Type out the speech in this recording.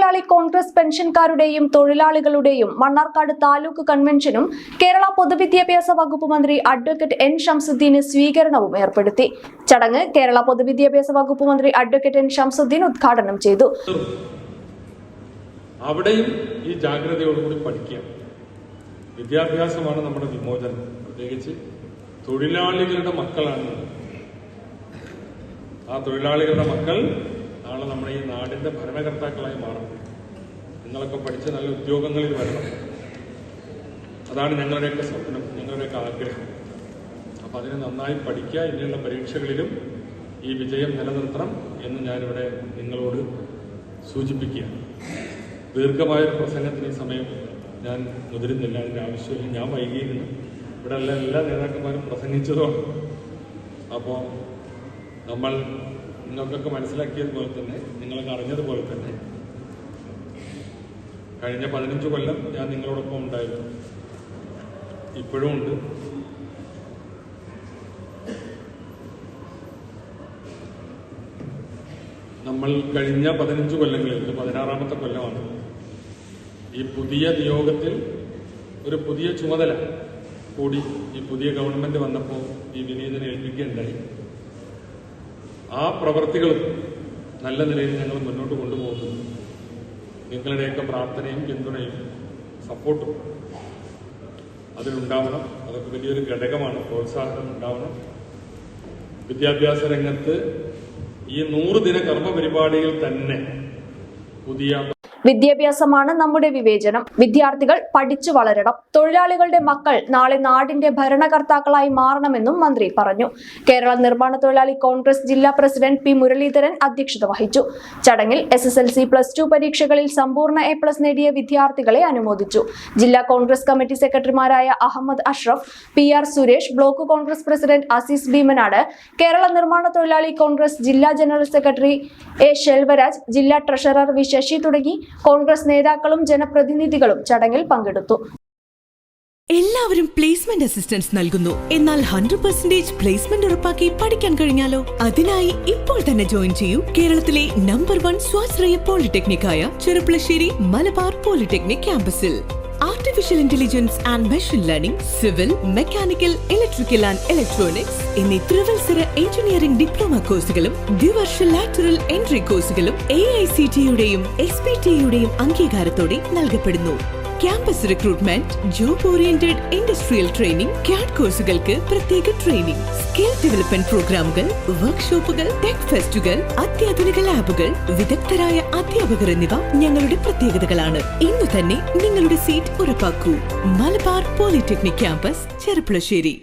തൊഴിലാളി കോൺഗ്രസ് പെൻഷൻകാരുടെയും തൊഴിലാളികളുടെയും മണ്ണാർക്കാട് താലൂക്ക് കൺവെൻഷനും കേരള പൊതുവിദ്യാഭ്യാസ വകുപ്പ് മന്ത്രി അഡ്വക്കേറ്റ് എൻ ഷംസുദ്ദീന് സ്വീകരണവും ഏർപ്പെടുത്തി. ചടങ്ങ് കേരള പൊതുവിദ്യാഭ്യാസ വകുപ്പ് മന്ത്രി അഡ്വക്കേറ്റ് എൻ ഷംസുദ്ദീൻ ഉദ്ഘാടനം ചെയ്തു. അവിടെയും ഈ ജാഗ്രതയോടുകൂടി പഠിക്കുക. വിദ്യാഭ്യാസമാണ് നമ്മുടെ വിമോചനം. പ്രത്യേകിച്ച് തൊഴിലാളികളുടെ മക്കളാണ്. ആ തൊഴിലാളികളുടെ മക്കൾ നാളെ നമ്മുടെ ഈ നാടിന്റെ ഭരണകർത്താക്കളായി മാറണം. നിങ്ങളൊക്കെ പഠിച്ച് നല്ല ഉദ്യോഗങ്ങളിൽ വരണം. അതാണ് ഞങ്ങളുടെയൊക്കെ സ്വപ്നം, ഞങ്ങളുടെയൊക്കെ ആഗ്രഹം. അപ്പം അതിന് നന്നായി പഠിക്കുക. ഇനിയുള്ള പരീക്ഷകളിലും ഈ വിജയം നിലനിർത്തണം എന്ന് ഞാനിവിടെ നിങ്ങളോട് സൂചിപ്പിക്കുക. ദീർഘമായൊരു പ്രസംഗത്തിന് ഈ സമയം ഞാൻ മുതിരുന്നില്ല, അതിൻ്റെ ആവശ്യമില്ല. ഞാൻ വൈകിയിരുന്നു. ഇവിടെ എല്ലാ നേതാക്കന്മാരും പ്രസംഗിച്ചതുമാണ്. അപ്പോൾ നമ്മൾ നിങ്ങൾക്കൊക്കെ മനസ്സിലാക്കിയതുപോലെ തന്നെ, നിങ്ങളൊക്കെ അറിഞ്ഞതുപോലെ തന്നെ, കഴിഞ്ഞ 15 കൊല്ലം ഞാൻ നിങ്ങളോടൊപ്പം ഉണ്ടായിരുന്നു. ഇപ്പോഴും ഉണ്ട്. നമ്മൾ കഴിഞ്ഞ 15 കൊല്ലങ്ങളിൽ, ഇത് 16ാമത്തെ കൊല്ലമാണ്, ഈ പുതിയ നിയോഗത്തിൽ ഒരു പുതിയ ചുമതല കൂടി ഈ പുതിയ ഗവൺമെന്റ് വന്നപ്പോൾ ഈ വിനീതനെ ഏൽപ്പിക്കുകയുണ്ടായി. ആ പ്രവൃത്തികളും നല്ല നിലയിൽ ഞങ്ങൾ മുന്നോട്ട് കൊണ്ടുപോകുന്നു. നിങ്ങളുടെയൊക്കെ പ്രാർത്ഥനയും പിന്തുണയും സപ്പോർട്ടും അതിനുണ്ടാവണം. അതൊക്കെ വലിയൊരു ഘടകമാണ്. പ്രോത്സാഹനം ഉണ്ടാവണം. വിദ്യാഭ്യാസ രംഗത്ത് ഈ 100 ദിന കർമ്മ പരിപാടിയിൽ തന്നെ പുതിയ വിദ്യാഭ്യാസമാണ് നമ്മുടെ വിവേചനം. വിദ്യാർത്ഥികൾ പഠിച്ചു വളരണം. തൊഴിലാളികളുടെ മക്കൾ നാളെ നാടിന്റെ ഭരണകർത്താക്കളായി മാറണമെന്നും മന്ത്രി പറഞ്ഞു. കേരള നിർമ്മാണ തൊഴിലാളി കോൺഗ്രസ് ജില്ലാ പ്രസിഡന്റ് പി മുരളീധരൻ അധ്യക്ഷത വഹിച്ചു. ചടങ്ങിൽ SSLC +2 പരീക്ഷകളിൽ സമ്പൂർണ്ണ A+ നേടിയ വിദ്യാർത്ഥികളെ അനുമോദിച്ചു. ജില്ലാ കോൺഗ്രസ് കമ്മിറ്റി സെക്രട്ടറിമാരായ Ahmed Ashraf, PR Suresh, block Congress president Azeez Bheemanad, Kerala നിർമ്മാണ തൊഴിലാളി കോൺഗ്രസ് ജില്ലാ ജനറൽ സെക്രട്ടറി A ശെൽവരാജ്, ജില്ലാ ട്രഷറർ വി ശശി തുടങ്ങി കോൺഗ്രസ് നേതാക്കളും ജനപ്രതിനിധികളും ചടങ്ങിൽ പങ്കെടുത്തു. എല്ലാവരും പ്ലേസ്മെന്റ് അസിസ്റ്റൻസ് നൽകുന്നു. എന്നാൽ 100% പ്ലേസ്മെന്റ് ഉറപ്പാക്കി പഠിക്കാൻ കഴിഞ്ഞാലോ? അതിനായി ഇപ്പോൾ തന്നെ ജോയിൻ ചെയ്യൂ കേരളത്തിലെ നമ്പർ 1 സ്വാശ്രയ പോളിടെക്നിക്കായ ചെറുപ്പുളശ്ശേരി മലബാർ പോളിടെക്നിക് ക്യാമ്പസിൽ. Artificial intelligence and machine learning, civil, mechanical, electrical and electronics എന്നീ ത്രിവത്സര എഞ്ചിനീയറിംഗ് ഡിപ്ലോമ കോഴ്സുകളും ദ്വിവർഷ ലാറ്ററൽ എൻട്രി കോഴ്സുകളും AICTEയുടെയും SPTയുടെയും അംഗീകാരത്തോടെ നൽകപ്പെടുന്നു. Campus recruitment, job oriented industrial training, CAD കോഴ്സുകൾക്ക് പ്രത്യേക ട്രെയിനിംഗ്, സ്കിൽ ഡെവലപ്മെന്റ് പ്രോഗ്രാമുകൾ, വർക്ക്ഷോപ്പുകൾ, ടെക് ഫെസ്റ്റുകൾ, അത്യാധുനിക ലാബുകൾ, വിദഗ്ധരായ അധ്യാപകർ എന്നിവ ഞങ്ങളുടെ പ്രത്യേകതകളാണ്. ഇന്ന് തന്നെ നിങ്ങളുടെ സീറ്റ് ഉറപ്പാക്കൂ. Malabar polytechnic campus, Cherpulassery.